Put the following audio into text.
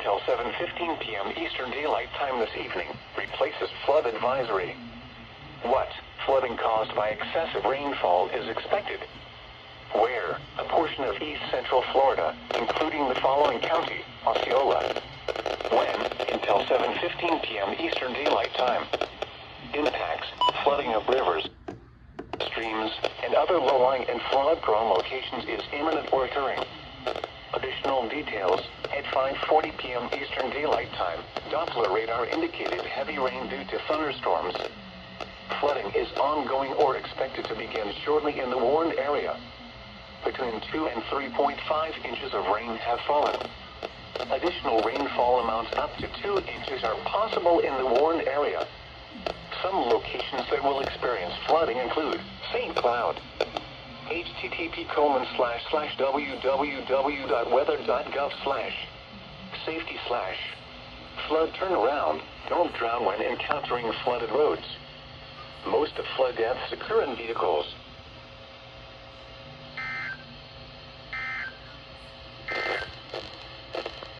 until 7:15 p.m. Eastern Daylight Time this evening replaces flood advisory. What flooding caused by excessive rainfall is expected? Where? A portion of East Central Florida, including the following county, Osceola. When? Until 7:15 p.m. Eastern Daylight Time. Impacts: flooding of rivers, streams, and other low-lying and flood-prone locations is imminent or occurring. Additional details: at 5:40 p.m. Eastern Daylight Time, Doppler radar indicated heavy rain due to thunderstorms. Flooding is ongoing or expected to begin shortly in the warned area. Between 2 and 3.5 inches of rain have fallen. Additional rainfall amounts up to 2 inches are possible in the warned area. Some locations that will experience flooding include St. Cloud. http://www.weather.gov/safety/ flood turnaround. Don't drown when encountering flooded roads. Most of flood deaths occur in vehicles.